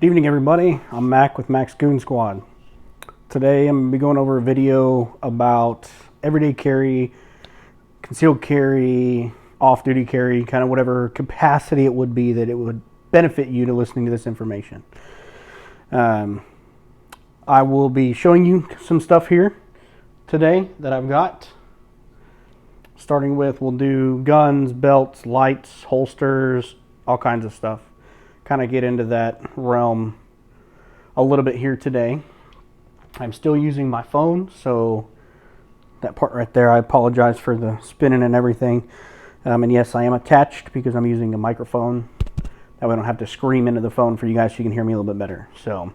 Evening everybody, I'm Mac with Mac's Goon Squad. Today I'm going to be going over a video about everyday carry, concealed carry, off-duty carry, kind of whatever capacity it would be that it would benefit you to listening to this information. I will be showing you some stuff here today that I've got. Starting with, we'll do guns, belts, lights, holsters, all kinds of stuff. Kind of get into that realm a little bit here today. I'm still using my phone, so that part right there, I apologize for the spinning and everything. And yes, I am attached because I'm using a microphone. That way I don't have to scream into the phone for you guys so you can hear me a little bit better. So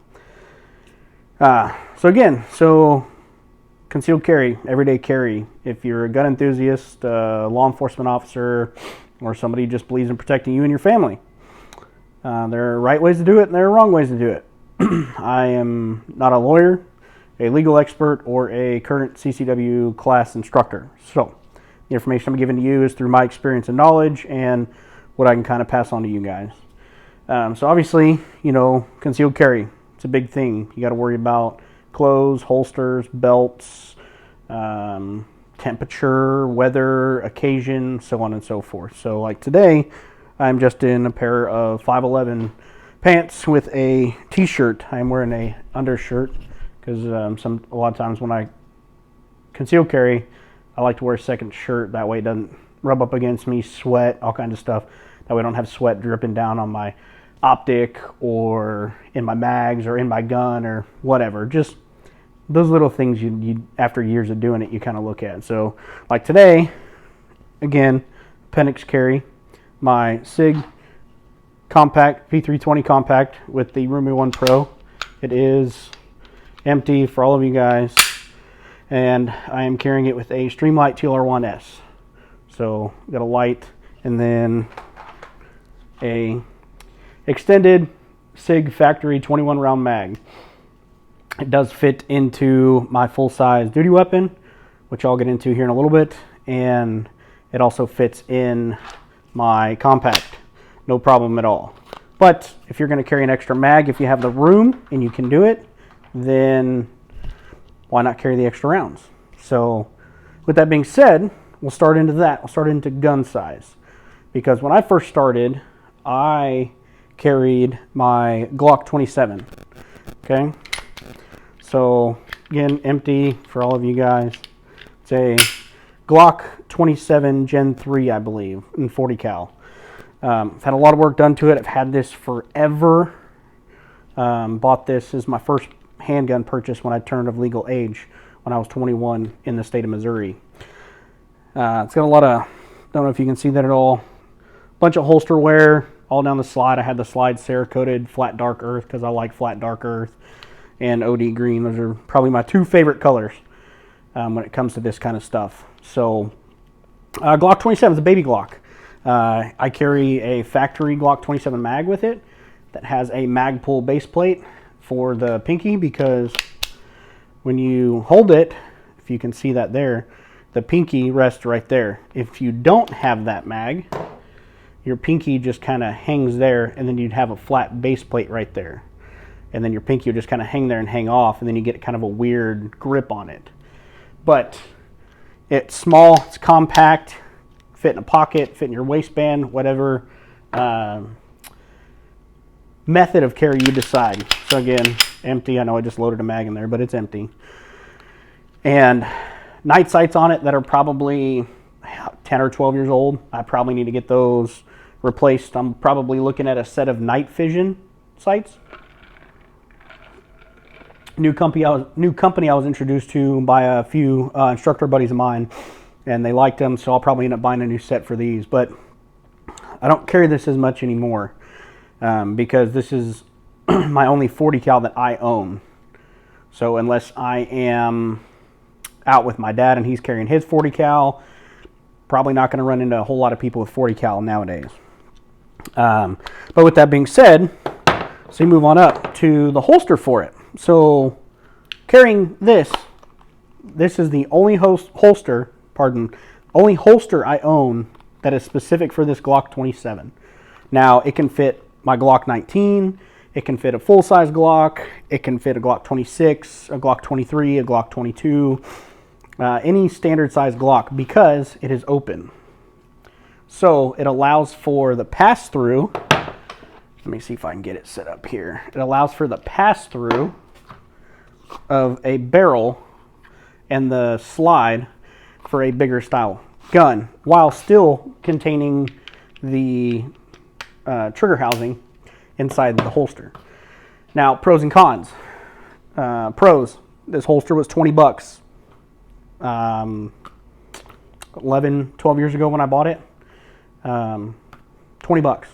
concealed carry, everyday carry. If you're a gun enthusiast, law enforcement officer, or somebody who just believes in protecting you and your family, there are right ways to do it and there are wrong ways to do it. I am not a lawyer, a legal expert, or a current CCW class instructor. So the information I'm giving to you is through my experience and knowledge and what I can kind of pass on to you guys. So obviously, you know, concealed carry, it's a big thing. You got to worry about clothes, holsters, belts, temperature, weather, occasion, so on and so forth. So like today, I'm just in a pair of 511 pants with a t-shirt. I'm wearing a undershirt because a lot of times when I conceal carry, I like to wear a second shirt. That way it doesn't rub up against me, sweat, all kinds of stuff. That way I don't have sweat dripping down on my optic or in my mags or in my gun or whatever. Just those little things you after years of doing it, you kind of look at. So like today, again, appendix carry, my SIG compact, P320 compact with the Rumi 1 Pro. It is empty for all of you guys, and I am carrying it with a Streamlight TLR1S. So got a light and then a extended SIG factory 21 round mag. It does fit into my full-size duty weapon, which I'll get into here in a little bit, and it also fits in my compact, no problem at all. But if you're going to carry an extra mag, if you have the room and you can do it, then why not carry the extra rounds? So with that being said, we'll start into that. We'll start into gun size, because when I first started, I carried my Glock 27. Okay, so again, empty for all of you guys. It's a Glock 27 Gen 3, I believe, in 40 cal. I've had a lot of work done to it. I've had this forever. Bought this as my first handgun purchase when I turned of legal age, when I was 21 in the state of Missouri. It's got a lot of, don't know if you can see that at all, bunch of holster wear all down the slide. I had the slide Cerakoted flat dark earth because I like flat dark earth, and OD green. Those are probably my two favorite colors when it comes to this kind of stuff. So Glock 27 is a baby Glock. I carry a factory Glock 27 mag with it that has a Magpul base plate for the pinky, because when you hold it, if you can see that there, the pinky rests right there. If you don't have that mag, your pinky just kind of hangs there, and then you'd have a flat base plate right there. And then your pinky would just kind of hang there and hang off, and then you get kind of a weird grip on it. But it's small, it's compact, fit in a pocket, fit in your waistband, whatever method of carry you decide. So again, empty. I know I just loaded a mag in there, but it's empty. And night sights on it that are probably 10 or 12 years old. I probably need to get those replaced. I'm probably looking at a set of night vision sights. New company I was introduced to by a few instructor buddies of mine, and they liked them, so I'll probably end up buying a new set for these. But I don't carry this as much anymore because this is my only 40 cal that I own. So unless I am out with my dad and he's carrying his 40 cal, probably not going to run into a whole lot of people with 40 cal nowadays. But with that being said, so you move on up to the holster for it. So carrying this is the only holster I own that is specific for this Glock 27. Now, it can fit my Glock 19, It can fit a full-size Glock. It can fit a Glock 26, a Glock 23, a Glock 22, any standard-size Glock because it is open. So it allows for the pass-through. Let me see if I can get it set up here. It allows for the pass-through of a barrel and the slide for a bigger style gun while still containing the trigger housing inside the holster. Now, pros and cons. Pros, this holster was 20 bucks 11, 12 years ago when I bought it. 20 bucks.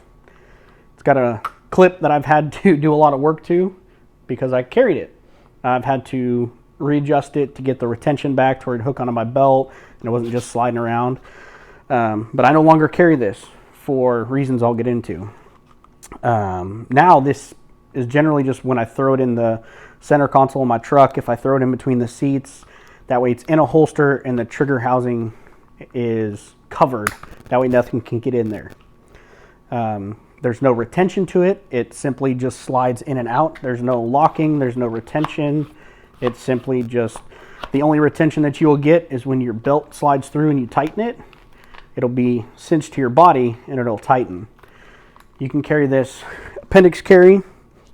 It's got a clip that I've had to do a lot of work to because I carried it. I've had to readjust it to get the retention back to where it'd hook onto my belt and it wasn't just sliding around. But I no longer carry this for reasons I'll get into. Now this is generally just when I throw it in the center console of my truck, if I throw it in between the seats, that way it's in a holster and the trigger housing is covered. That way nothing can get in there. There's no retention to it. It simply just slides in and out. There's no locking. There's no retention. It's simply just, the only retention that you will get is when your belt slides through and you tighten it. It'll be cinched to your body and it'll tighten. You can carry this appendix carry.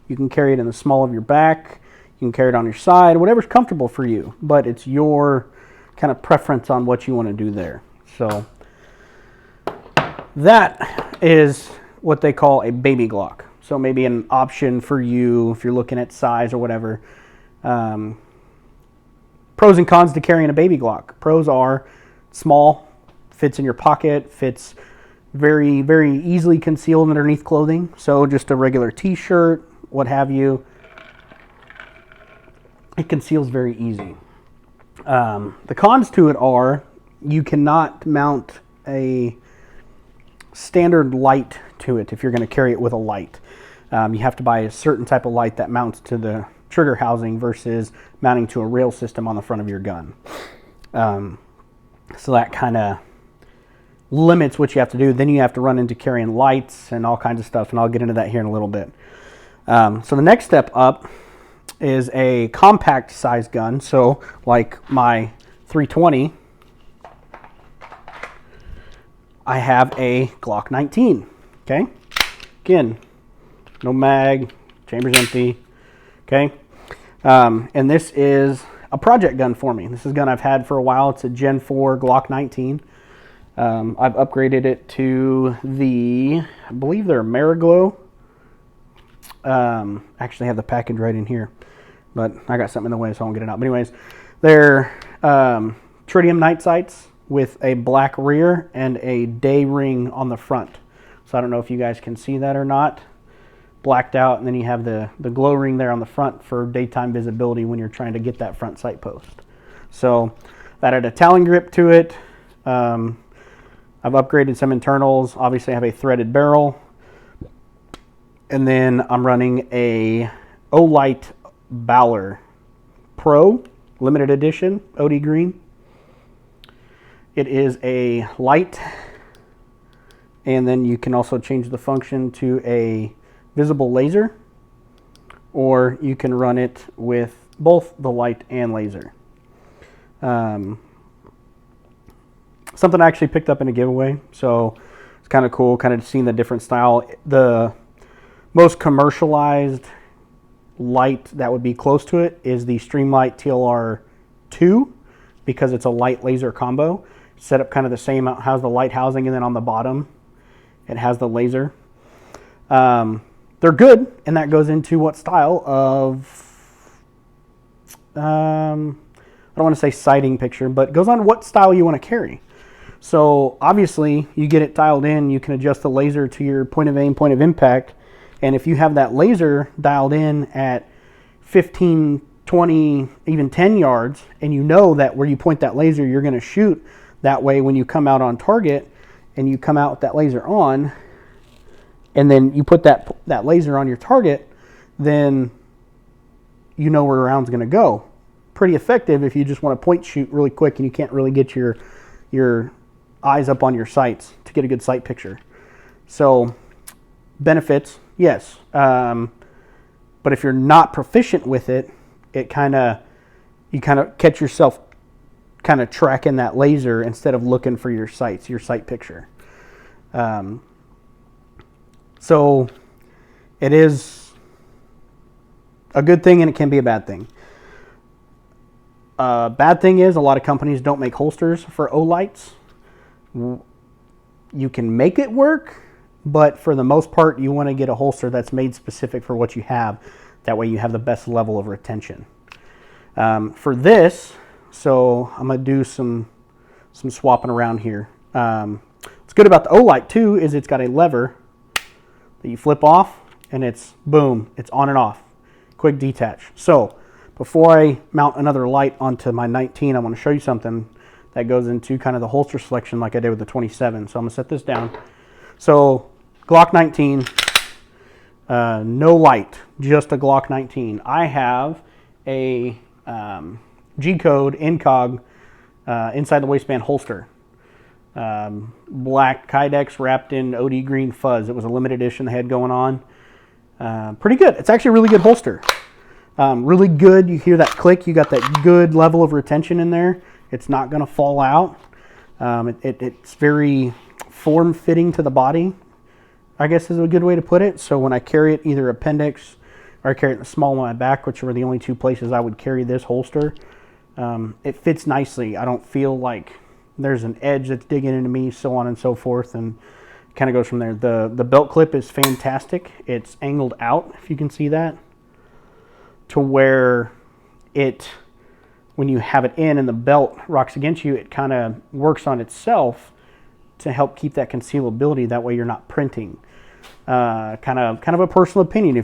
You can carry it in the small of your back. You can carry it on your side, whatever's comfortable for you. But it's your kind of preference on what you want to do there. So that is what they call a baby Glock. So maybe an option for you if you're looking at size or whatever. Pros and cons to carrying a baby Glock. Pros are small, fits in your pocket, fits very, very easily concealed underneath clothing. So just a regular t-shirt, what have you, it conceals very easy. The cons to it are you cannot mount a standard light to it if you're going to carry it with a light. You have to buy a certain type of light that mounts to the trigger housing versus mounting to a rail system on the front of your gun. So that kind of limits what you have to do. Then you have to run into carrying lights and all kinds of stuff, and I'll get into that here in a little bit. So the next step up is a compact size gun. So like my 320, I have a Glock 19. Okay, again, no mag, chamber's empty. Okay, and this is a project gun for me. This is a gun I've had for a while. It's a Gen 4 Glock 19. I've upgraded it to the, I believe they're Mariglow. Actually have the package right in here, but I got something in the way, so I won't get it out. But anyways, they're tritium night sights with a black rear and a day ring on the front. So I don't know if you guys can see that or not. Blacked out, and then you have the glow ring there on the front for daytime visibility when you're trying to get that front sight post. So that had a Talon grip to it. I've upgraded some internals. Obviously I have a threaded barrel. And then I'm running a Olight Bowler Pro limited edition OD green. It is a light, and then you can also change the function to a visible laser, or you can run it with both the light and laser. Something I actually picked up in a giveaway, so it's kind of cool, kind of seeing the different style. The most commercialized light that would be close to it is the Streamlight TLR2, because it's a light laser combo. Set up kind of the same, it has the light housing, and then on the bottom it has the laser. They're good, and that goes into what style of, I don't want to say sighting picture, but goes on what style you want to carry. So obviously you get it dialed in, you can adjust the laser to your point of aim, point of impact, and if you have that laser dialed in at 15, 20, even 10 yards, and you know that where you point that laser you're going to shoot, that way when you come out on target and you come out with that laser on, and then you put that laser on your target, then you know where the round's going to go. Pretty effective if you just want to point shoot really quick and you can't really get your eyes up on your sights to get a good sight picture. So benefits, yes. But if you're not proficient with it, you kind of catch yourself kind of tracking that laser instead of looking for your sight picture. So it is a good thing and it can be a bad thing. Bad thing is a lot of companies don't make holsters for Olights. You can make it work, but for the most part, you want to get a holster that's made specific for what you have. That way you have the best level of retention. For this, so I'm going to do some swapping around here. What's good about the Olight too is it's got a lever that you flip off and it's boom, it's on and off. Quick detach. So before I mount another light onto my 19, I want to show you something that goes into kind of the holster selection like I did with the 27. So I'm going to set this down. So Glock 19, no light, just a Glock 19. I have a G-code Incog inside the waistband holster. Black Kydex wrapped in OD green fuzz. It was a limited edition they had going on. Pretty good. It's actually a really good holster. Really good. You hear that click. You got that good level of retention in there. It's not going to fall out. It's very form-fitting to the body, I guess is a good way to put it. So when I carry it, either appendix or I carry it in the small of my back, which are the only two places I would carry this holster, it fits nicely. I don't feel like there's an edge that's digging into me, so on and so forth, and kind of goes from there. The belt clip is fantastic. It's angled out, if you can see that, to where it, when you have it in and the belt rocks against you, it kind of works on itself to help keep that concealability. That way you're not printing. Kind of a personal opinion.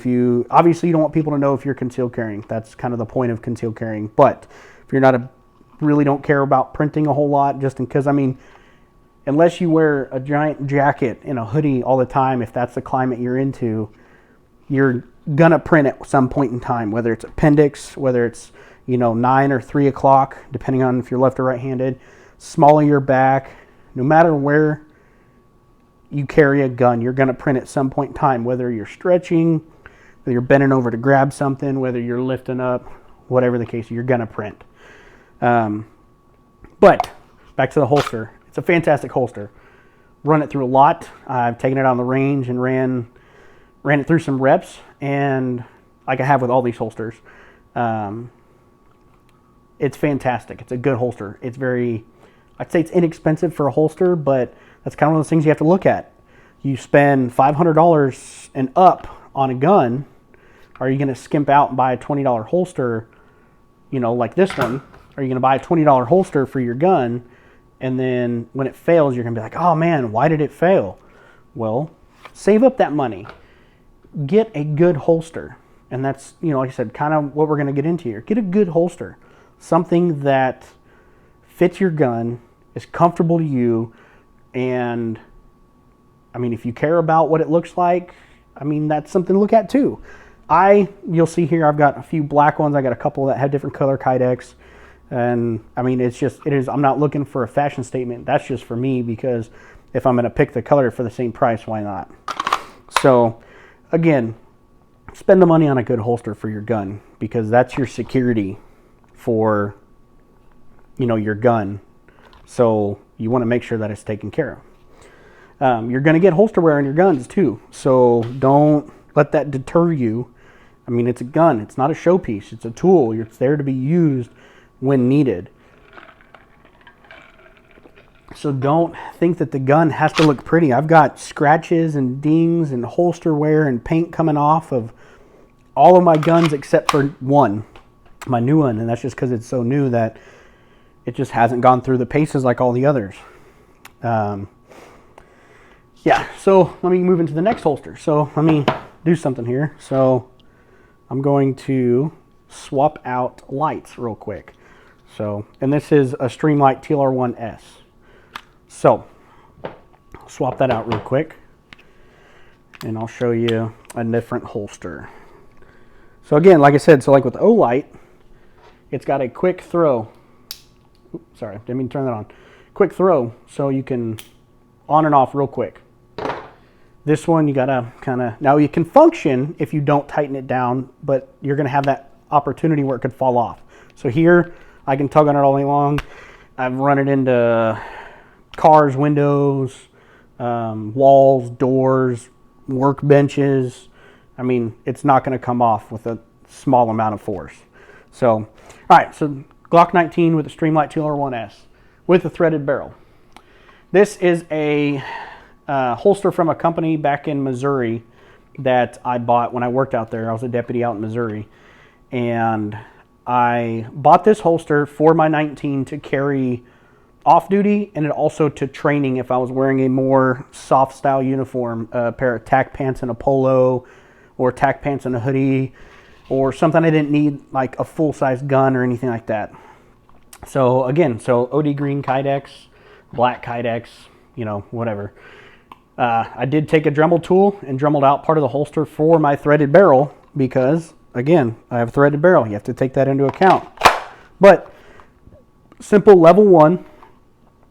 Obviously you don't want people to know if you're concealed carrying. That's kind of the point of concealed carrying. But if you're not really don't care about printing a whole lot, just because, I mean, unless you wear a giant jacket and a hoodie all the time, if that's the climate you're into, you're gonna print at some point in time, whether it's appendix, whether it's 9 or 3 o'clock, depending on if you're left or right-handed, small of your back. No matter where you carry a gun, you're gonna print at some point in time, whether you're stretching, whether you're bending over to grab something, whether you're lifting up, whatever the case, you're gonna print. But back to the holster. It's a fantastic holster. Run it through a lot. I've taken it on the range and ran it through some reps, and like I have with all these holsters, it's fantastic. It's a good holster. I'd say it's inexpensive for a holster, but that's kind of one of those things you have to look at. You spend $500 and up on a gun. Are you going to skimp out and buy a $20 holster, like this one? Are you going to buy a $20 holster for your gun, and then when it fails, you're going to be like, oh man, why did it fail? Well, save up that money. Get a good holster. And that's, like I said, kind of what we're going to get into here. Get a good holster. Something that fits your gun, is comfortable to you, and, I mean, if you care about what it looks like, I mean, that's something to look at too. You'll see here, I've got a few black ones. I got a couple that have different color Kydex. And I mean, I'm not looking for a fashion statement. That's just for me, because if I'm going to pick the color for the same price, why not? So again, spend the money on a good holster for your gun, because that's your security for, your gun. So you want to make sure that it's taken care of. You're going to get holster wear on your guns too. So don't let that deter you. I mean, it's a gun. It's not a showpiece. It's a tool. It's there to be used when needed. So don't think that the gun has to look pretty. I've got scratches and dings and holster wear and paint coming off of all of my guns except for one, my new one, and that's just because it's so new that it just hasn't gone through the paces like all the others. Yeah, so let me move into the next holster. So let me do something here. So I'm going to swap out lights real quick. So, and this is a Streamlight TLR1S. So, swap that out real quick, and I'll show you a different holster. So again, like I said, like with the Olight, it's got a quick throw. Oops, sorry, didn't mean to turn that on. Quick throw, so you can on and off real quick. This one, you gotta kind of, now you can function if you don't tighten it down, but you're gonna have that opportunity where it could fall off. So here, I can tug on it all day long. I've run it into cars, windows, walls, doors, workbenches. I mean, it's not gonna come off with a small amount of force. So, all right, so Glock 19 with the Streamlight TLR1S with a threaded barrel. This is a holster from a company back in Missouri that I bought when I worked out there. I was a deputy out in Missouri, and I bought this holster for my 19 to carry off duty, and it also to training if I was wearing a more soft style uniform, a pair of tack pants and a polo, or tack pants and a hoodie, or something I didn't need like a full-size gun or anything like that. So again, so OD green Kydex, black Kydex, you know, whatever. I did take a Dremel tool and Dremeled out part of the holster for my threaded barrel because, again, I have a threaded barrel. You have to take that into account. But simple level 1,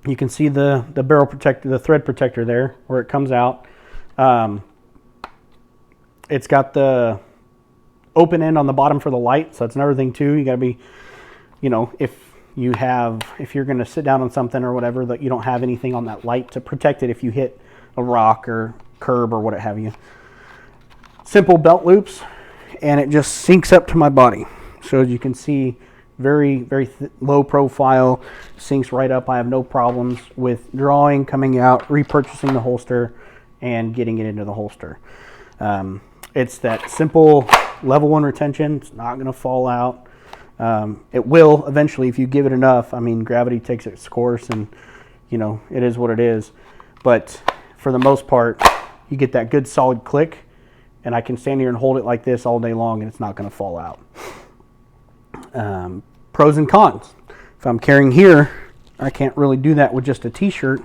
you can see the barrel protector, the thread protector there where it comes out. It's got the open end on the bottom for the light, so that's another thing too. You got to be, you know, if you're going to sit down on something or whatever, that you don't have anything on that light to protect it if you hit a rock or curb or what have you. Simple belt loops, and it just syncs up to my body. So as you can see, very, very low profile, syncs right up. I have no problems with drawing, coming out, repurchasing the holster, and getting it into the holster. It's that simple level 1 retention. It's not going to fall out. It will eventually if you give it enough. I mean, gravity takes its course, and you know, it is what it is. But for the most part, you get that good solid click, and I can stand here and hold it like this all day long and it's not going to fall out. Pros and cons. If I'm carrying here, I can't really do that with just a t-shirt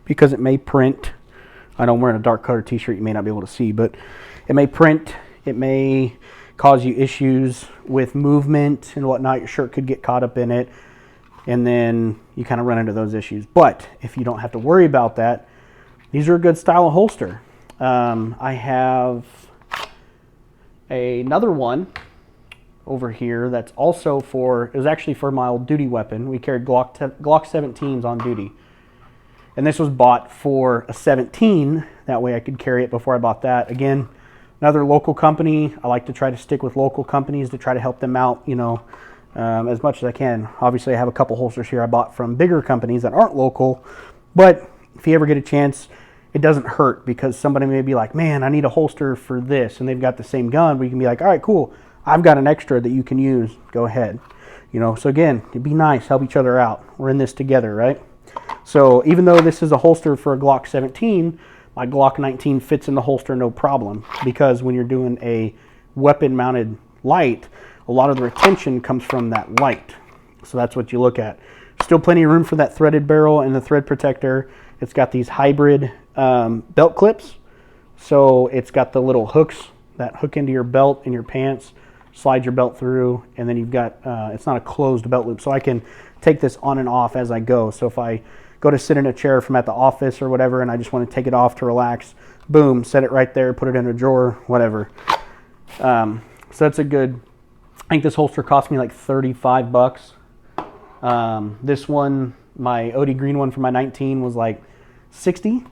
because it may print. I know I'm wearing a dark colored t-shirt, you may not be able to see, but it may print, it may cause you issues with movement and whatnot. Your shirt could get caught up in it, and then you kind of run into those issues. But if you don't have to worry about that, these are a good style of holster. I have another one over here that's also for, it was actually for my old duty weapon. We carried Glock 17s on duty. And this was bought for a 17, that way I could carry it before I bought that. Again, another local company. I like to try to stick with local companies to try to help them out, you know, as much as I can. Obviously, I have a couple holsters here I bought from bigger companies that aren't local, but if you ever get a chance, it doesn't hurt because somebody may be like, man, I need a holster for this, and they've got the same gun, but you can be like, all right, cool, I've got an extra that you can use, go ahead. You know, so again, it'd be nice, help each other out. We're in this together, right? So even though this is a holster for a Glock 17, my Glock 19 fits in the holster no problem, because when you're doing a weapon mounted light, a lot of the retention comes from that light. So that's what you look at. Still plenty of room for that threaded barrel and the thread protector. It's got these hybrid belt clips. So it's got the little hooks that hook into your belt and your pants, slide your belt through, and then you've got, it's not a closed belt loop. So I can take this on and off as I go. So if I go to sit in a chair from at the office or whatever, and I just want to take it off to relax, boom, set it right there, put it in a drawer, whatever. So that's a good, I think this holster cost me like 35 bucks. This one, my OD green one for my 19 was like 60.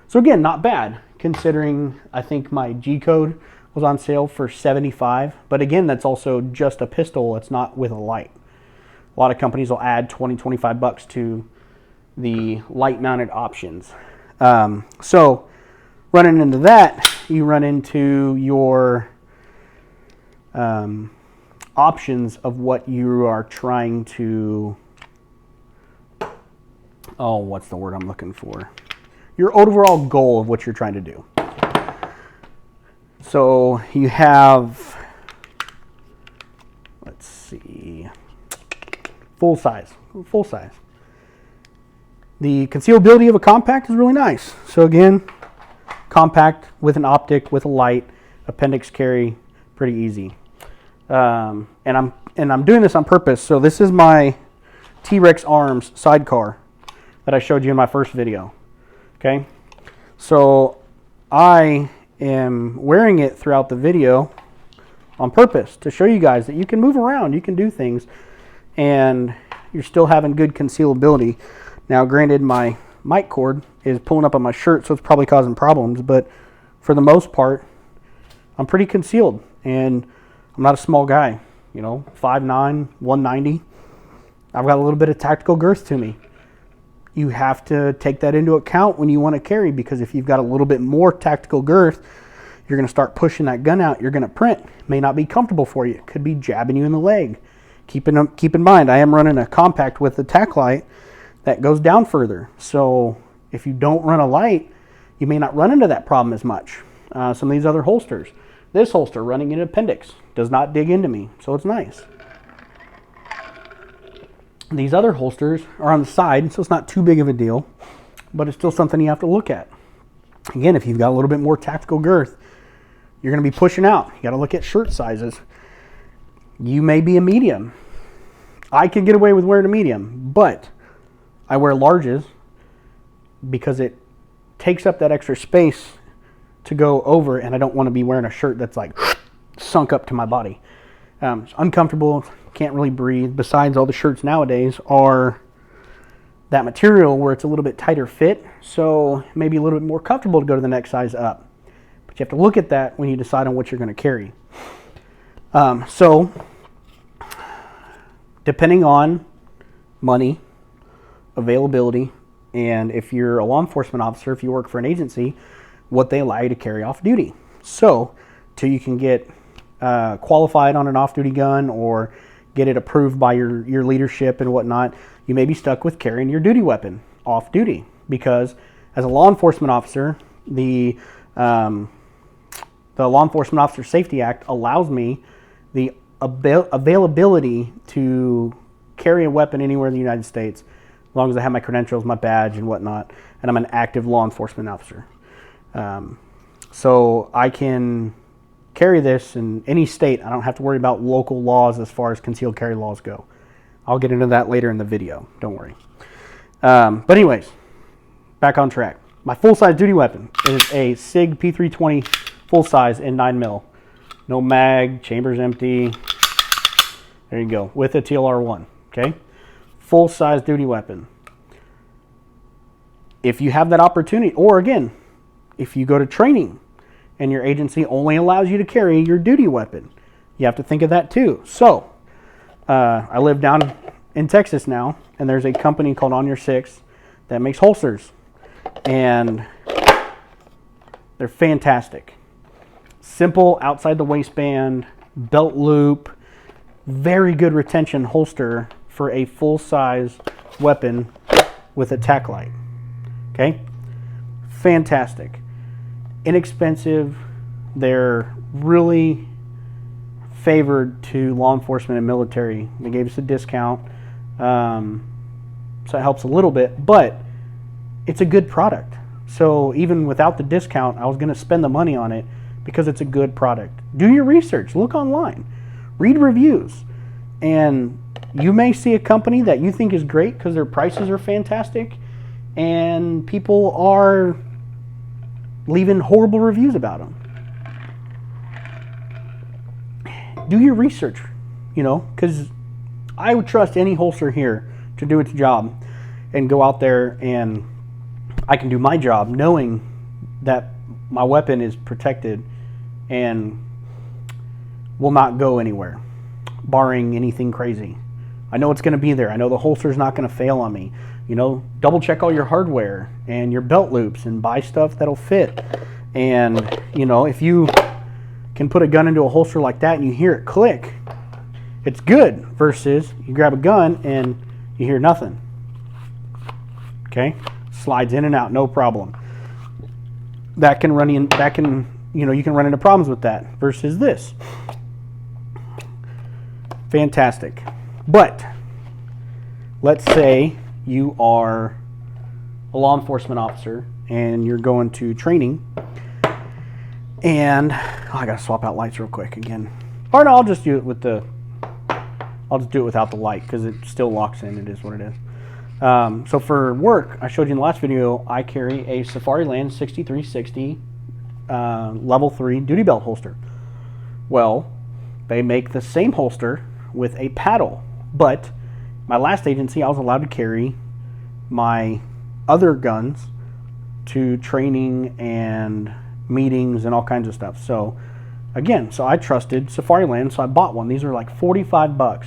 So again, not bad considering I think my G code was on sale for 75. But again, that's also just a pistol. It's not with a light. A lot of companies will add 20, 25 bucks to the light mounted options. So running into that, you run into your options of what you are trying to, oh, what's the word I'm looking for? Your overall goal of what you're trying to do. So you have, let's see, full size. The concealability of a compact is really nice. So again, compact with an optic, with a light, appendix carry, pretty easy. And I'm doing this on purpose. So this is my T-Rex Arms sidecar that I showed you in my first video. Okay, so I am wearing it throughout the video on purpose to show you guys that you can move around, you can do things, and you're still having good concealability. Now, granted, my mic cord is pulling up on my shirt, so it's probably causing problems, but for the most part, I'm pretty concealed, and I'm not a small guy, you know, 5'9", 190. I've got a little bit of tactical girth to me. You have to take that into account when you want to carry, because if you've got a little bit more tactical girth, you're going to start pushing that gun out. You're going to print. It may not be comfortable for you. It could be jabbing you in the leg. Keep in mind, I am running a compact with a tack light that goes down further. So if you don't run a light, you may not run into that problem as much. Some of these other holsters. This holster running in appendix does not dig into me, so it's nice. These other holsters are on the side, so it's not too big of a deal, but it's still something you have to look at. Again, if you've got a little bit more tactical girth, you're going to be pushing out. You got to look at shirt sizes. You may be a medium. I can get away with wearing a medium, but I wear larges because it takes up that extra space to go over, and I don't want to be wearing a shirt that's like sunk up to my body. It's uncomfortable, can't really breathe. Besides, all the shirts nowadays are that material where it's a little bit tighter fit, so maybe a little bit more comfortable to go to the next size up. But you have to look at that when you decide on what you're going to carry. So, depending on money, availability, and if you're a law enforcement officer, if you work for an agency, what they allow you to carry off duty. So, till you can get qualified on an off-duty gun or get it approved by your leadership and whatnot, you may be stuck with carrying your duty weapon off duty, because as a law enforcement officer, the Law Enforcement Officer Safety Act allows me the availability to carry a weapon anywhere in the United States, as long as I have my credentials, my badge, and whatnot, and I'm an active law enforcement officer. So I can carry this in any state. I don't have to worry about local laws as far as concealed carry laws go. I'll get into that later in the video. Don't worry. But anyways, back on track. My full-size duty weapon is a SIG P320 full-size in 9mm. No mag, chamber's empty. There you go, with a TLR1, okay? Full-size duty weapon. If you have that opportunity, or again, if you go to training and your agency only allows you to carry your duty weapon, you have to think of that too. So, I live down in Texas now, and there's a company called On Your Six that makes holsters, and they're fantastic. Simple, outside the waistband, belt loop, very good retention holster for a full-size weapon with a tack light. Okay? Fantastic. Inexpensive. They're really favored to law enforcement and military. They gave us a discount, so it helps a little bit, but it's a good product. So even without the discount, I was going to spend the money on it because it's a good product. Do your research. Look online. Read reviews. And you may see a company that you think is great because their prices are fantastic, and people are leaving horrible reviews about them. Do your research, you know, because I would trust any holster here to do its job and go out there, and I can do my job knowing that my weapon is protected and will not go anywhere, barring anything crazy. I know it's going to be there. I know the holster's not going to fail on me. You know, double check all your hardware and your belt loops and buy stuff that'll fit. And, you know, if you can put a gun into a holster like that and you hear it click, it's good, versus you grab a gun and you hear nothing. Okay? Slides in and out, no problem. That can run in, that can, you know, you can run into problems with that versus this. Fantastic. But let's say you are a law enforcement officer and you're going to training, and I gotta swap out lights real quick again. Or no, I'll just do it with the, I'll just do it without the light because it still locks in. It is what it is. So for work, I showed you in the last video, I carry a Safariland 6360 level 3 duty belt holster. Well, they make the same holster with a paddle, but my last agency, I was allowed to carry my other guns to training and meetings and all kinds of stuff. So again, so I trusted Safariland, so I bought one. These are like $45,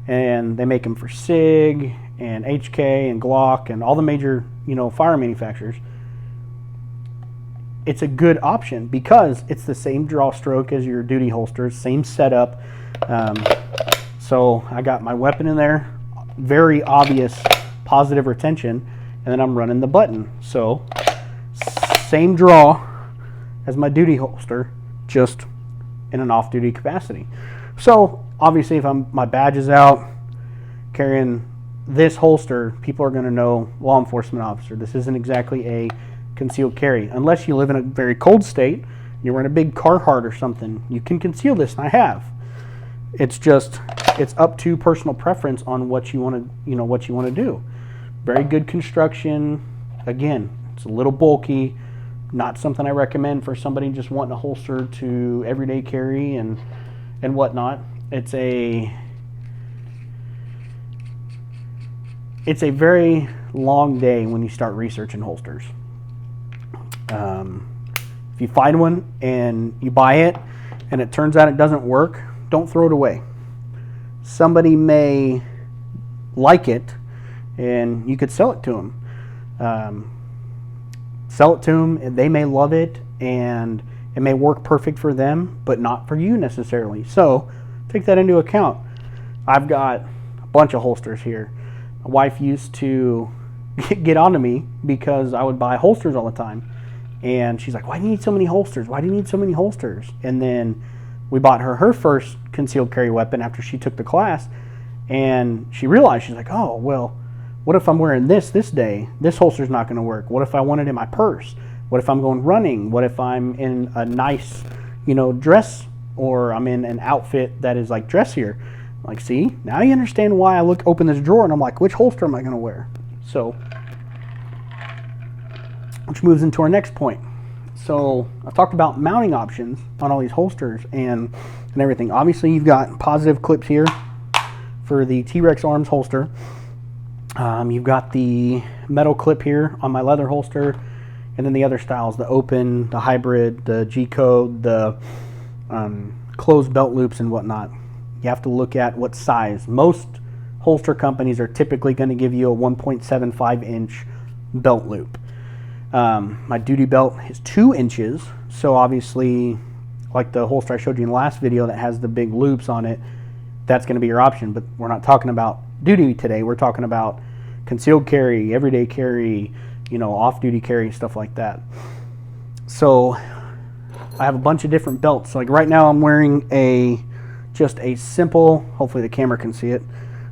and they make them for SIG and HK and Glock and all the major, fire manufacturers. It's a good option because it's the same draw stroke as your duty holsters, same setup. So I got my weapon in there, very obvious positive retention, and then I'm running the button. So same draw as my duty holster, just in an off-duty capacity. So obviously if my badge is out carrying this holster, people are going to know law enforcement officer. This isn't exactly a concealed carry. Unless you live in a very cold state, you're wearing a big Carhartt or something, you can conceal this, and I have. It's up to personal preference on what you want to do. Very good construction. Again, it's a little bulky, not something I recommend for somebody just wanting a holster to everyday carry and whatnot. It's a very long day when you start researching holsters. If you find one and you buy it and it turns out it doesn't work, don't throw it away. Somebody may like it and you could sell it to them. Sell it to them, and they may love it and it may work perfect for them, but not for you necessarily. So take that into account. I've got a bunch of holsters here. My wife used to get onto me because I would buy holsters all the time. And she's like, why do you need so many holsters? Why do you need so many holsters? And then we bought her first concealed carry weapon after she took the class. And she realized, she's like, oh, well, what if I'm wearing this day? This holster's not going to work. What if I want it in my purse? What if I'm going running? What if I'm in a nice, dress, or I'm in an outfit that is like dressier? Like, see, now you understand why I open this drawer and I'm like, which holster am I going to wear? So, which moves into our next point. So I've talked about mounting options on all these holsters and everything. Obviously, you've got positive clips here for the T-Rex Arms holster. You've got the metal clip here on my leather holster, and then the other styles, the open, the hybrid, the G-code, the closed belt loops and whatnot. You have to look at what size. Most holster companies are typically going to give you a 1.75 inch belt loop. My duty belt is 2 inches, so obviously, like the holster I showed you in the last video that has the big loops on it, that's going to be your option. But we're not talking about duty today. We're talking about concealed carry, everyday carry, off-duty carry, stuff like that. So I have a bunch of different belts. So like right now I'm wearing just a simple, hopefully the camera can see it,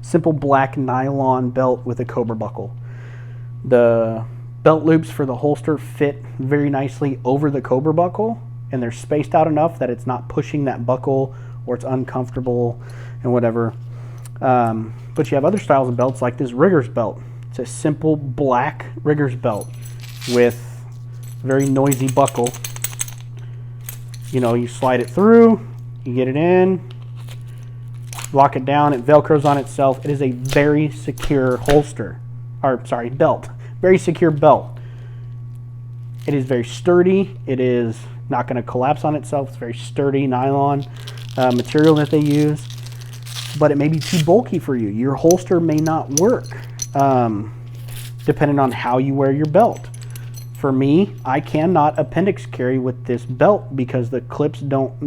simple black nylon belt with a Cobra buckle. The belt loops for the holster fit very nicely over the Cobra buckle, and they're spaced out enough that it's not pushing that buckle or it's uncomfortable and whatever. But you have other styles of belts like this Riggers belt. It's a simple black Riggers belt with a very noisy buckle. You slide it through, you get it in, lock it down, it velcros on itself. It is a very secure belt. Very secure belt. It is very sturdy. It is not going to collapse on itself. It's very sturdy nylon material that they use, but it may be too bulky for you. Your holster may not work depending on how you wear your belt. For me, I cannot appendix carry with this belt because the clips don't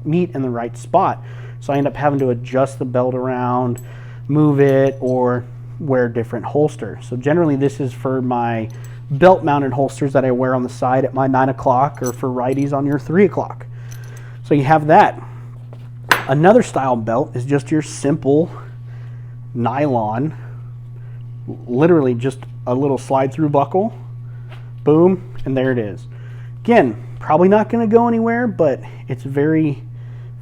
meet in the right spot. So I end up having to adjust the belt around, move it, or wear different holsters. So generally this is for my belt mounted holsters that I wear on the side at my 9 o'clock or for righties on your 3 o'clock. So you have that. Another style belt is just your simple nylon, literally just a little slide through buckle, boom, and there it is. Again, probably not going to go anywhere, but it's very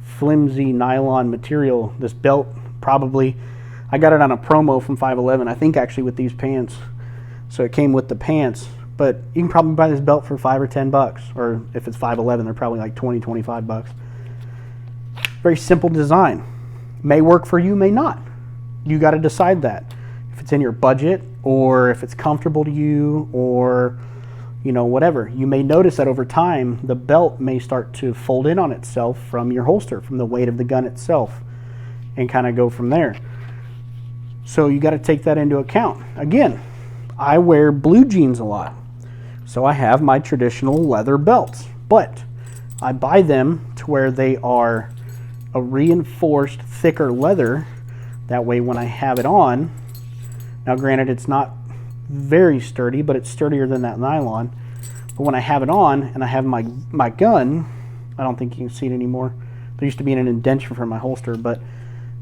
flimsy nylon material. This belt probably, I got it on a promo from 511, I think actually with these pants. So it came with the pants, but you can probably buy this belt for $5 or $10, or if it's 511, they're probably like 20, $25. Very simple design. May work for you, may not. You got to decide that. If it's in your budget, or if it's comfortable to you, or whatever. You may notice that over time, the belt may start to fold in on itself from your holster, from the weight of the gun itself, and kind of go from there. So you got to take that into account. Again, I wear blue jeans a lot, so I have my traditional leather belts, but I buy them to where they are a reinforced, thicker leather. That way when I have it on, now granted it's not very sturdy, but it's sturdier than that nylon. But when I have it on and I have my gun, I don't think you can see it anymore. There used to be an indentation for my holster, but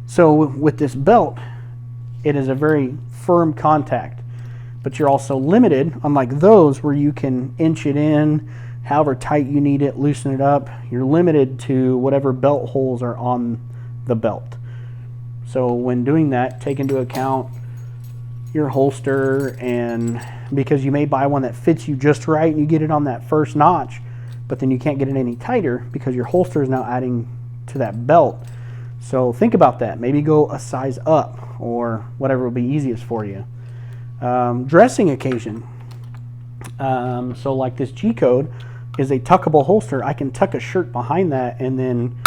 so with this belt, it is a very firm contact, but you're also limited, unlike those where you can inch it in, however tight you need it, loosen it up. You're limited to whatever belt holes are on the belt. So when doing that, take into account your holster, and because you may buy one that fits you just right and you get it on that first notch, but then you can't get it any tighter because your holster is now adding to that belt. So think about that. Maybe go a size up or whatever will be easiest for you. Dressing occasion. So like this G-Code is a tuckable holster. I can tuck a shirt behind that, and then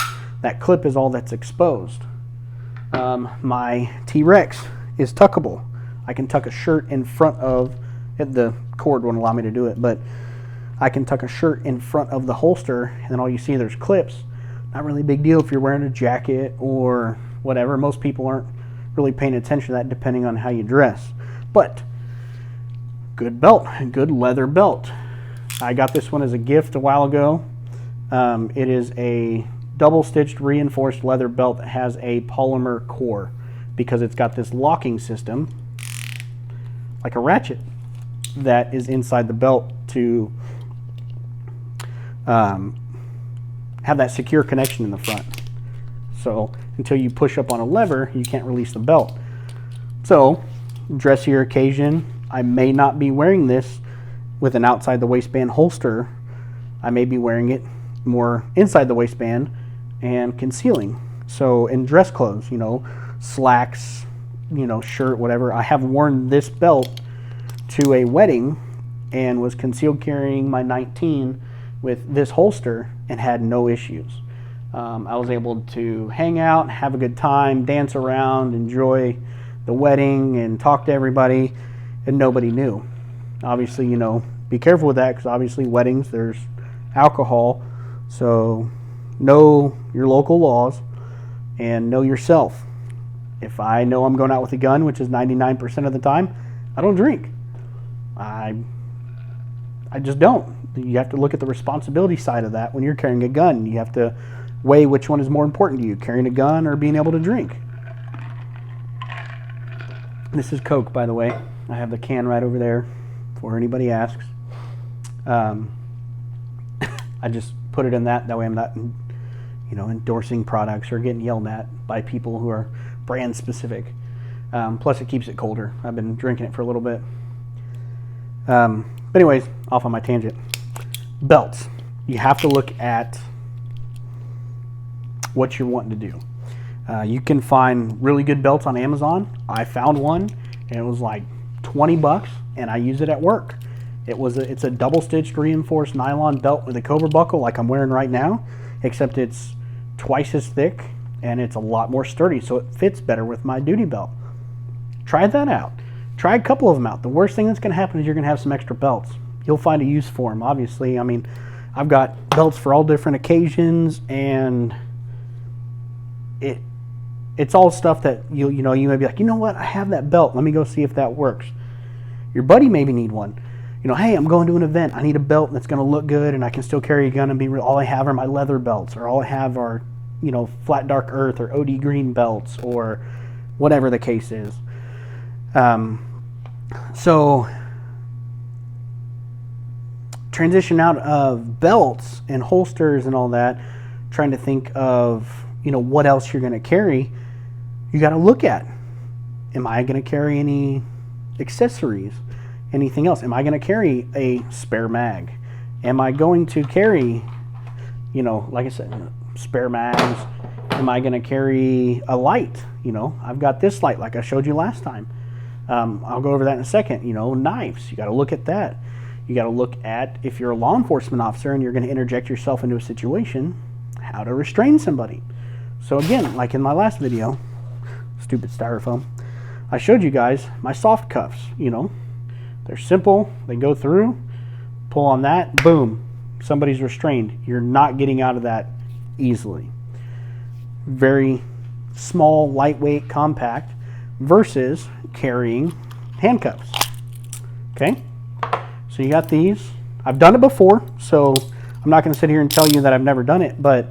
that clip is all that's exposed. My T-Rex is tuckable. I can tuck a shirt in front of, the cord won't allow me to do it, but I can tuck a shirt in front of the holster, and then all you see there's clips. Not really a big deal if you're wearing a jacket or whatever. Most people aren't really paying attention to that depending on how you dress. But good belt, good leather belt. I got this one as a gift a while ago. It is a double-stitched reinforced leather belt that has a polymer core because it's got this locking system, like a ratchet, that is inside the belt to have that secure connection in the front. So until you push up on a lever, you can't release the belt. So dressier occasion, I may not be wearing this with an outside the waistband holster. I may be wearing it more inside the waistband and concealing. So in dress clothes, slacks, shirt, whatever. I have worn this belt to a wedding and was concealed carrying my 19 with this holster and had no issues. I was able to hang out, have a good time, dance around, enjoy the wedding, and talk to everybody, and nobody knew. Obviously, be careful with that, because obviously weddings, there's alcohol, so know your local laws and know yourself. If I know I'm going out with a gun, which is 99% of the time, I don't drink. I just don't. You have to look at the responsibility side of that when you're carrying a gun. You have to weigh which one is more important to you, carrying a gun or being able to drink. This is Coke, by the way. I have the can right over there before anybody asks. I just put it in that way I'm not endorsing products or getting yelled at by people who are brand specific. Plus it keeps it colder. I've been drinking it for a little bit. But anyways, off on my tangent. Belts. You have to look at what you're wanting to do. You can find really good belts on Amazon. I found one and it was like $20 and I use it at work. It's a double-stitched reinforced nylon belt with a Cobra buckle like I'm wearing right now, except it's twice as thick and it's a lot more sturdy, so it fits better with my duty belt. Try that out. Try a couple of them out. The worst thing that's going to happen is you're going to have some extra belts. You'll find a use for them, obviously. I mean, I've got belts for all different occasions, and it's all stuff that you may be like, you know what, I have that belt. Let me go see if that works. Your buddy maybe need one. Hey, I'm going to an event. I need a belt that's going to look good, and I can still carry a gun and be real. All I have are my leather belts, or all I have are, flat dark earth or OD green belts, or whatever the case is. So transition out of belts and holsters and all that, trying to think of, what else you're going to carry. You got to look at, am I going to carry any accessories? anything else? Am I going to carry a spare mag? Am I going to carry, you know, like I said, spare mags? Am I going to carry a light? You know, I've got this light like I showed you last time. I'll go over that in a second. You know, knives, you got to look at that. You got to look at, if you're a law enforcement officer and you're going to interject yourself into a situation, how to restrain somebody. So again, like in my last video, stupid styrofoam, I showed you guys my soft cuffs. You know, they're simple, they go through, pull on that, boom, somebody's restrained. You're not getting out of that easily. Very small, lightweight, compact versus carrying handcuffs. Okay, so you got these. I've done it before, so I'm not going to sit here and tell you that I've never done it, but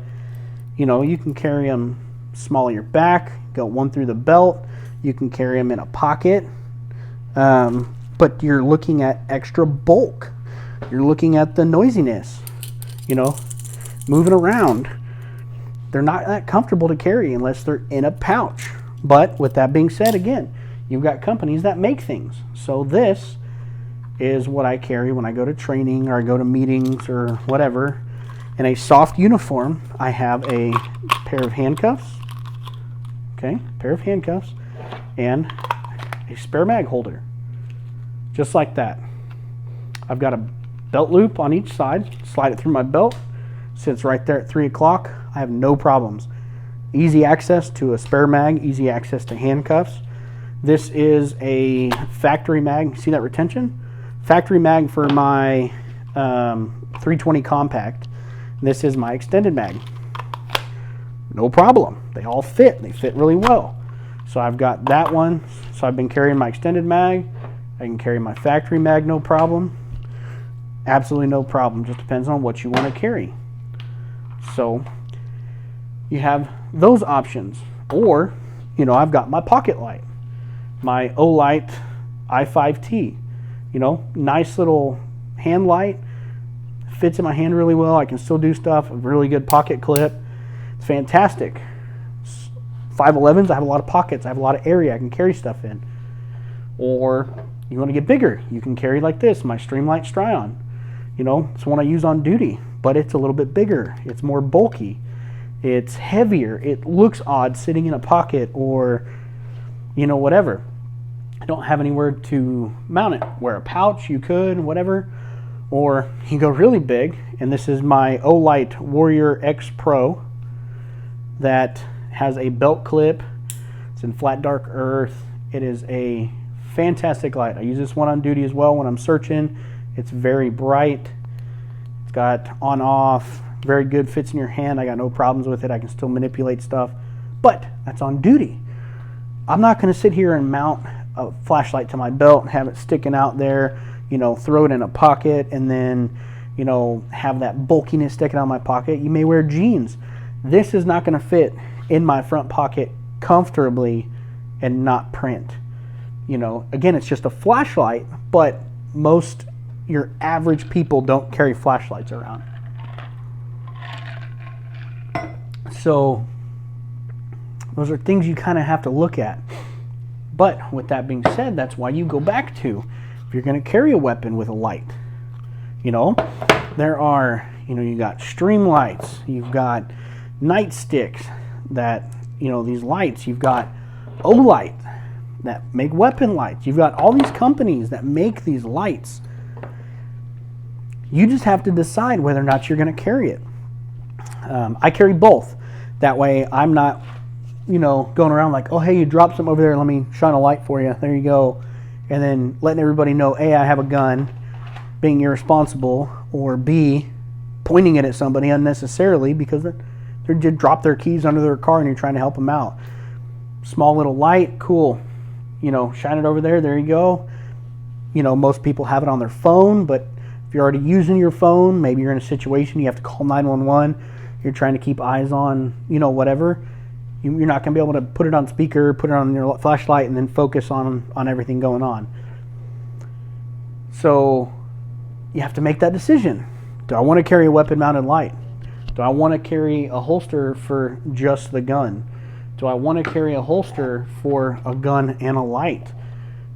you know, you can carry them small in your back, go one through the belt, you can carry them in a pocket, but you're looking at extra bulk. You're looking at the noisiness, you know, moving around. They're not that comfortable to carry unless they're in a pouch. But with that being said, again, you've got companies that make things. So this is what I carry when I go to training or I go to meetings or whatever. In a soft uniform, I have a pair of handcuffs, okay, pair of handcuffs, and a spare mag holder, just like that. I've got a belt loop on each side, slide it through my belt, sits right there at 3 o'clock. I have no problems. Easy access to a spare mag, easy access to handcuffs. This is a factory mag. See that retention? Factory mag for my 320 compact. This is my extended mag. No problem. They all fit. They fit really well. So I've got that one. So I've been carrying my extended mag. I can carry my factory mag, no problem. Absolutely no problem. Just depends on what you want to carry. So you have those options. Or, you know, I've got my pocket light. My Olight i5T. You know, nice little hand light. Fits in my hand really well. I can still do stuff. A really good pocket clip. It's fantastic. 511s, I have a lot of pockets. I have a lot of area I can carry stuff in. Or you want to get bigger, you can carry like this, my Streamlight Strion. You know, it's one I use on duty, but it's a little bit bigger. It's more bulky. It's heavier. It looks odd sitting in a pocket or, you know, whatever. I don't have anywhere to mount it. Wear a pouch, you could, whatever. Or you go really big, and this is my Olight Warrior X Pro that has a belt clip. It's in flat dark earth. It is a fantastic light. I use this one on duty as well when I'm searching. It's very bright. It's got on off, very good, fits in your hand. I got no problems with it. I can still manipulate stuff, but that's on duty. I'm not going to sit here and mount a flashlight to my belt and have it sticking out there, you know, throw it in a pocket and then, you know, have that bulkiness sticking out of my pocket. You may wear jeans. This is not going to fit in my front pocket comfortably and not print. You know, again, it's just a flashlight, but most your average people don't carry flashlights around. So those are things you kind of have to look at. But with that being said, that's why you go back to, if you're going to carry a weapon with a light, you know, there are, you know, you got stream lights, you've got nightsticks that, you know, these lights, you've got Olight that make weapon lights. You've got all these companies that make these lights. You just have to decide whether or not you're going to carry it. I carry both. That way I'm not, you know, going around like, oh, hey, you dropped something over there. Let me shine a light for you. There you go. And then letting everybody know, A, I have a gun, being irresponsible, or B, pointing it at somebody unnecessarily because they just dropped their keys under their car and you're trying to help them out. Small little light, cool. You know, shine it over there. There you go. You know, most people have it on their phone, but if you're already using your phone, maybe you're in a situation you have to call 911, you're trying to keep eyes on, you know, whatever, you're not going to be able to put it on speaker, put it on your flashlight, and then focus on everything going on. So you have to make that decision. Do I want to carry a weapon-mounted light? Do I want to carry a holster for just the gun? Do I want to carry a holster for a gun and a light?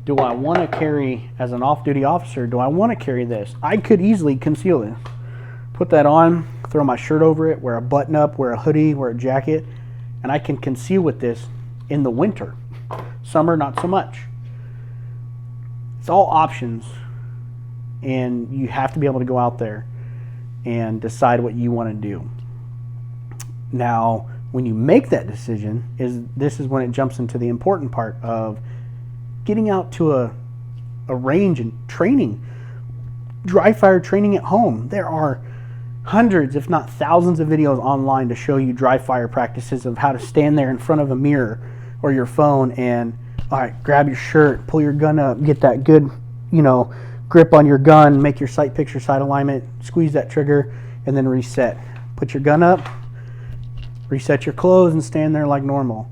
do I want to carry, as an off-duty officer, do I want to carry this? I could easily conceal this. Put that on, throw my shirt over it, wear a button up, wear a hoodie, wear a jacket, and I can conceal with this in the winter. Summer, not so much. It's all options, and you have to be able to go out there and decide what you want to do. Now, when you make that decision, this is when it jumps into the important part of getting out to a range and training, dry fire training at home. There are hundreds, if not thousands, of videos online to show you dry fire practices of how to stand there in front of a mirror or your phone and, all right, grab your shirt, pull your gun up, get that good, grip on your gun, make your sight picture sight alignment, squeeze that trigger, and then reset. Put your gun up, reset your clothes, and stand there like normal.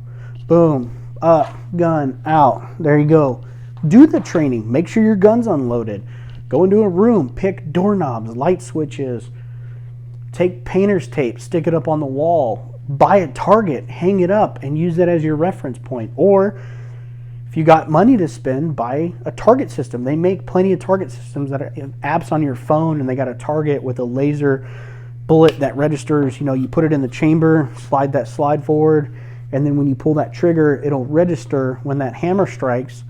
Boom, up, gun, out. There you go. Do the training. Make sure your gun's unloaded. Go into a room, pick doorknobs, light switches, take painter's tape, stick it up on the wall, buy a target, hang it up, and use that as your reference point. Or if you got money to spend, buy a target system. They make plenty of target systems that are apps on your phone, and they got a target with a laser bullet that registers. You put it in the chamber, slide that slide forward, and then when you pull that trigger, it'll register when that hammer strikes,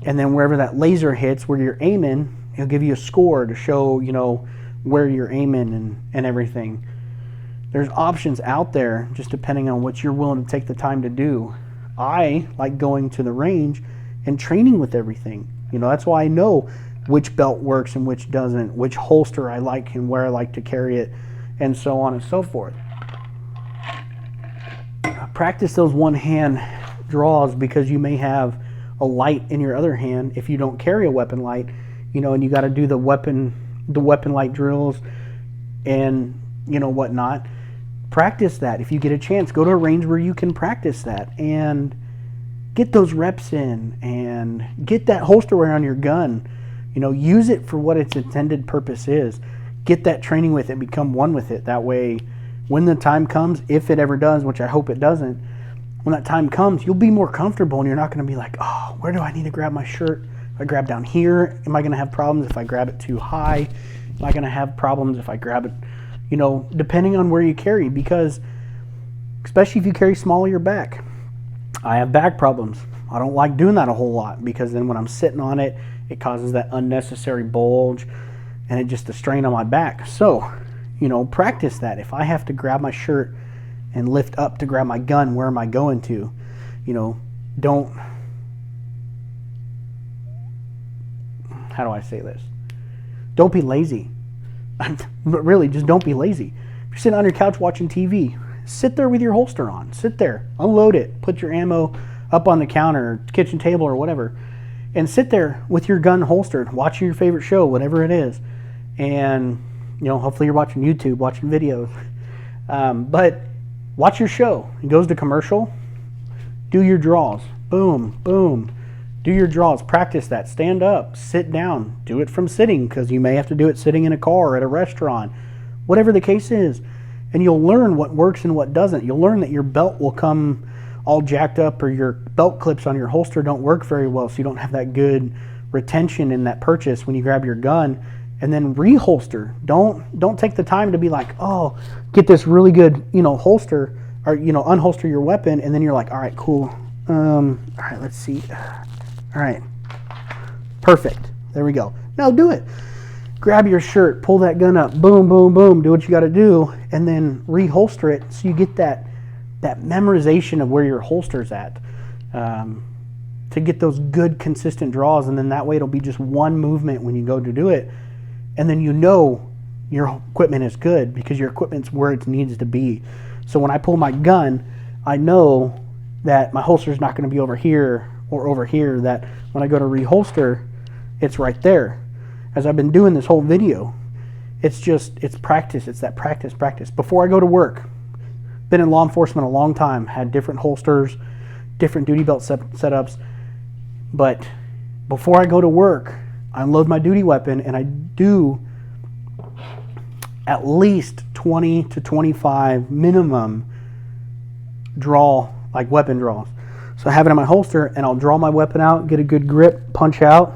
and then wherever that laser hits, where you're aiming, it'll give you a score to show, where you're aiming and everything. There's options out there, just depending on what you're willing to take the time to do. I like going to the range and training with everything. That's why I know which belt works and which doesn't, which holster I like and where I like to carry it, and so on and so forth. Practice those one-hand draws, because you may have a light in your other hand if you don't carry a weapon light, and you got to do the weapon light drills and whatnot. Practice that. If you get a chance, go to a range where you can practice that and get those reps in and get that holster wear on your gun. Use it for what its intended purpose is. Get that training with it, become one with it. That way, when the time comes, if it ever does, which I hope it doesn't, when that time comes, you'll be more comfortable and you're not going to be like, oh, where do I need to grab my shirt? If I grab down here, am I going to have problems if I grab it too high? Am I going to have problems if I grab it, depending on where you carry, because especially if you carry small of your back. I have back problems. I don't like doing that a whole lot, because then when I'm sitting on it, it causes that unnecessary bulge and it just a strain on my back. So, practice that. If I have to grab my shirt and lift up to grab my gun, where am I going to? Don't, how do I say this? Don't be lazy. But really, just don't be lazy. If you're sitting on your couch watching TV, sit there with your holster on. Sit there, unload it, put your ammo up on the counter, or kitchen table, or whatever, and sit there with your gun holstered, watching your favorite show, whatever it is. And, hopefully you're watching YouTube, watching videos. But watch your show. It goes to commercial. Do your draws. Boom, boom. Do your draws. Practice that. Stand up. Sit down. Do it from sitting, because you may have to do it sitting in a car or at a restaurant. Whatever the case is. And you'll learn what works and what doesn't. You'll learn that your belt will come all jacked up, or your belt clips on your holster don't work very well, so you don't have that good retention in that purchase when you grab your gun. And then reholster. Don't take the time to be like, oh, get this really good, holster, or unholster your weapon, and then you're like, all right, cool. All right, let's see. All right, perfect. There we go. Now do it. Grab your shirt, pull that gun up, boom, boom, boom. Do what you got to do, and then reholster it, so you get that memorization of where your holster's at, to get those good, consistent draws, and then that way it'll be just one movement when you go to do it. And then your equipment is good, because your equipment's where it needs to be. So when I pull my gun, I know that my holster's not going to be over here or over here, that when I go to reholster, it's right there. As I've been doing this whole video, it's practice. It's that practice. Before I go to work, been in law enforcement a long time, had different holsters, different duty belt setups, but before I go to work, I unload my duty weapon, and I do at least 20 to 25 minimum weapon draws. So So I have it in my holster, and I'll draw my weapon out, get a good grip, punch out,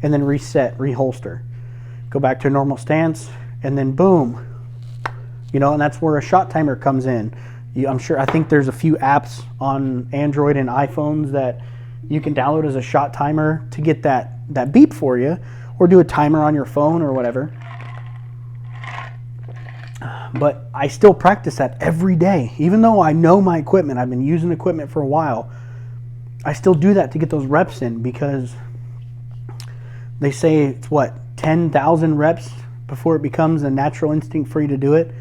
and then reset, reholster. Go back to a normal stance, and then boom. You know, and that's where a shot timer comes in. I think there's a few apps on Android and iPhones that you can download as a shot timer to get that beep for you, or do a timer on your phone or whatever. But I still practice that every day. Even though I know my equipment, I've been using equipment for a while, I still do that to get those reps in, because they say it's 10,000 reps before it becomes a natural instinct for you to do it.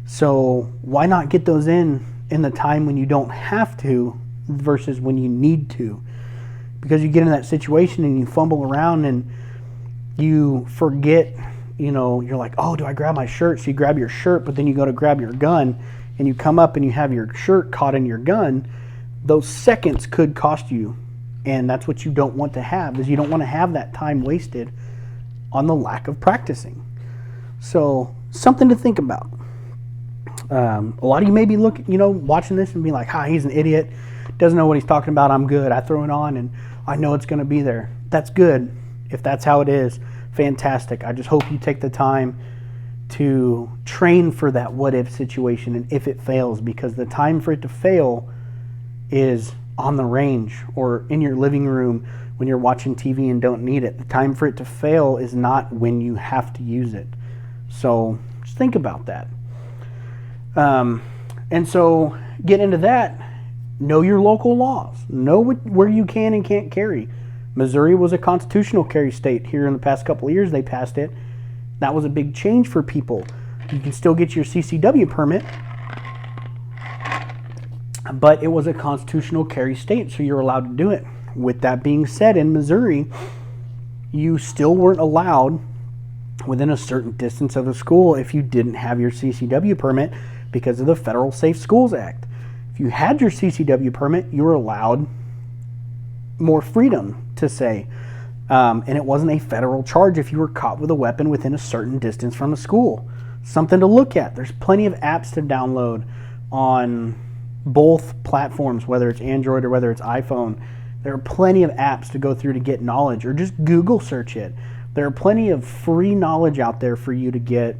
So why not get those in the time when you don't have to versus when you need to? Because you get in that situation and you fumble around and you forget, you know, you're like, oh, do I grab my shirt? So you grab your shirt, but then you go to grab your gun and you come up and you have your shirt caught in your gun. Those seconds could cost you. And that's what you don't want to have, is you don't want to have that time wasted on the lack of practicing. So something to think about. A lot of you may be watching this and be like, he's an idiot, doesn't know what he's talking about. I'm good. I throw it on and I know it's going to be there. That's good. If that's how it is, fantastic. I just hope you take the time to train for that what if situation and if it fails, because the time for it to fail is on the range or in your living room when you're watching TV and don't need it. The time for it to fail is not when you have to use it. So just think about that. And so get into that. Know your local laws. Know where you can and can't carry. Missouri was a constitutional carry state. Here in the past couple of years, they passed it. That was a big change for people. You can still get your CCW permit, but it was a constitutional carry state, so you're allowed to do it. With that being said, in Missouri, you still weren't allowed within a certain distance of the school if you didn't have your CCW permit because of the Federal Safe Schools Act. If you had your CCW permit, you were allowed more freedom to say. And it wasn't a federal charge if you were caught with a weapon within a certain distance from a school. Something to look at. There's plenty of apps to download on both platforms, whether it's Android or whether it's iPhone. There are plenty of apps to go through to get knowledge, or just Google search it. There are plenty of free knowledge out there for you to get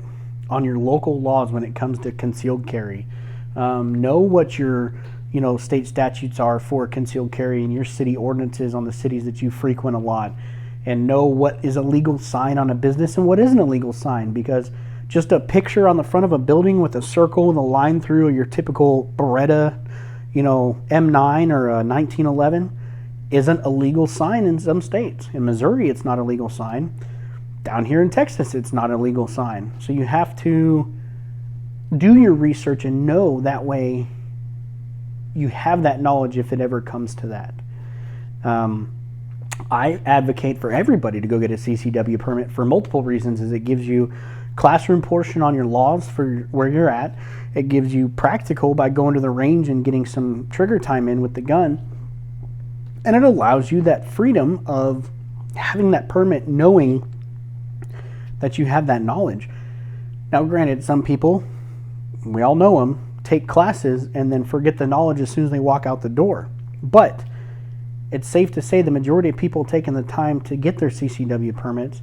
on your local laws when it comes to concealed carry. Know what your state statutes are for concealed carry and your city ordinances on the cities that you frequent a lot, and know what is a legal sign on a business and what isn't a legal sign, because just a picture on the front of a building with a circle and a line through your typical Beretta, M9 or a 1911 isn't a legal sign in some states. In Missouri, it's not a legal sign. Down here in Texas, it's not a legal sign. So you have to do your research and know, that way you have that knowledge if it ever comes to that. I advocate for everybody to go get a CCW permit for multiple reasons. Is it gives you classroom portion on your laws for where you're at. It gives you practical by going to the range and getting some trigger time in with the gun. And it allows you that freedom of having that permit, knowing that you have that knowledge. Now, granted, some people, we all know them, take classes and then forget the knowledge as soon as they walk out the door. But it's safe to say the majority of people taking the time to get their CCW permits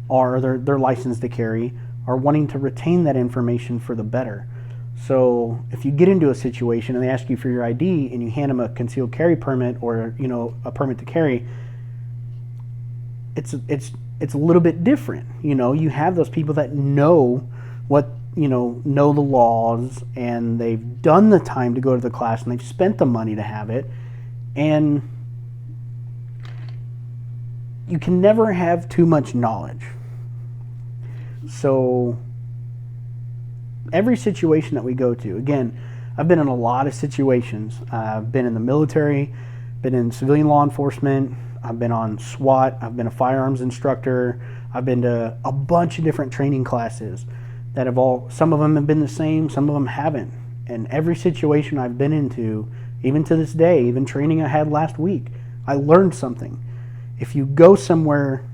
or their license to carry are wanting to retain that information for the better. So if you get into a situation and they ask you for your ID and you hand them a concealed carry permit or a permit to carry, it's a little bit different. You have those people that know know the laws, and they've done the time to go to the class and they've spent the money to have it, and you can never have too much knowledge. So every situation that we go to, again, I've been in a lot of situations. I've been in the military, been in civilian law enforcement, I've been on SWAT, I've been a firearms instructor, I've been to a bunch of different training classes that some of them have been the same, some of them haven't. And every situation I've been into, even to this day, even training I had last week, I learned something. If you go somewhere,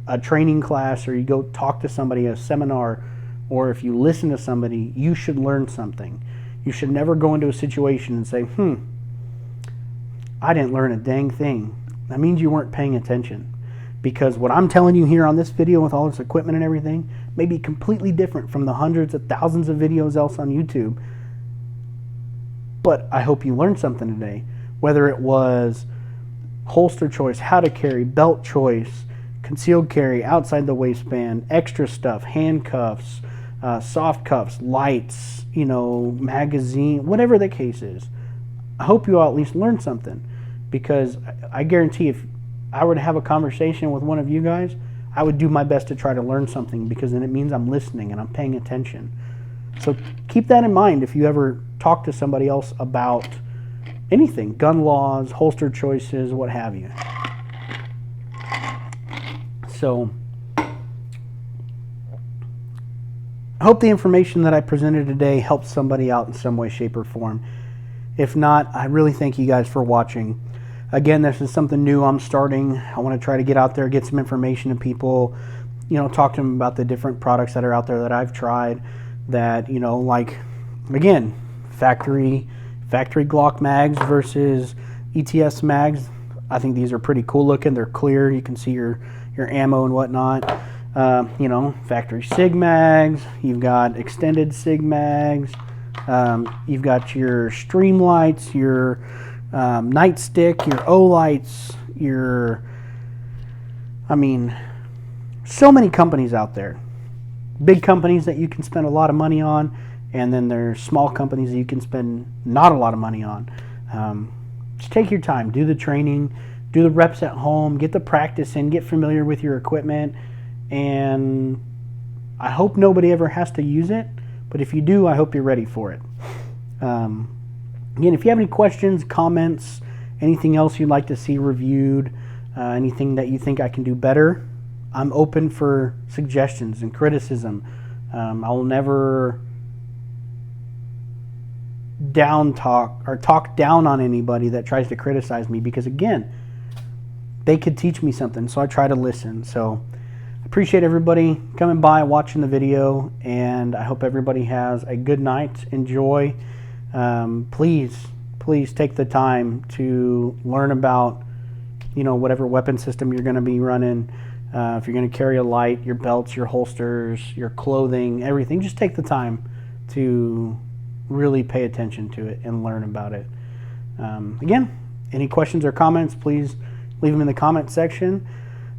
a training class, or you go talk to somebody, a seminar, or if you listen to somebody, you should learn something. You should never go into a situation and say, I didn't learn a dang thing. That means you weren't paying attention. Because what I'm telling you here on this video with all this equipment and everything may be completely different from the hundreds of thousands of videos else on YouTube. But I hope you learned something today. Whether it was holster choice, how to carry, belt choice, concealed carry, outside the waistband, extra stuff, handcuffs, soft cuffs, lights, magazine, whatever the case is. I hope you all at least learned something, because I guarantee if I were to have a conversation with one of you guys, I would do my best to try to learn something, because then it means I'm listening and I'm paying attention. So keep that in mind if you ever talk to somebody else about anything, gun laws, holster choices, what have you. So I hope the information that I presented today helps somebody out in some way, shape, or form. If not, I really thank you guys for watching. Again, this is something new I'm starting. I want to try to get out there, get some information to people, talk to them about the different products that are out there that I've tried that, like, again, factory Glock mags versus ETS mags. I think these are pretty cool looking. They're clear. You can see your ammo and whatnot. Factory SIG mags. You've got extended SIG mags. You've got your Streamlights, your nightstick, your O-lights, so many companies out there. Big companies that you can spend a lot of money on, and then there's small companies that you can spend not a lot of money on. Just take your time, do the training, do the reps at home, get the practice in, get familiar with your equipment, and I hope nobody ever has to use it, but if you do, I hope you're ready for it. Again, if you have any questions, comments, anything else you'd like to see reviewed, anything that you think I can do better, I'm open for suggestions and criticism. I will never talk down on anybody that tries to criticize me, because again, they could teach me something, so I try to listen. So I appreciate everybody coming by, watching the video, and I hope everybody has a good night. Enjoy. Please take the time to learn about, whatever weapon system you're going to be running. If you're going to carry a light, your belts, your holsters, your clothing, everything, just take the time to really pay attention to it and learn about it. Again, any questions or comments, please leave them in the comment section.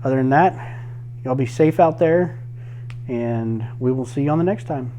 Other than that, y'all be safe out there, and we will see you on the next time.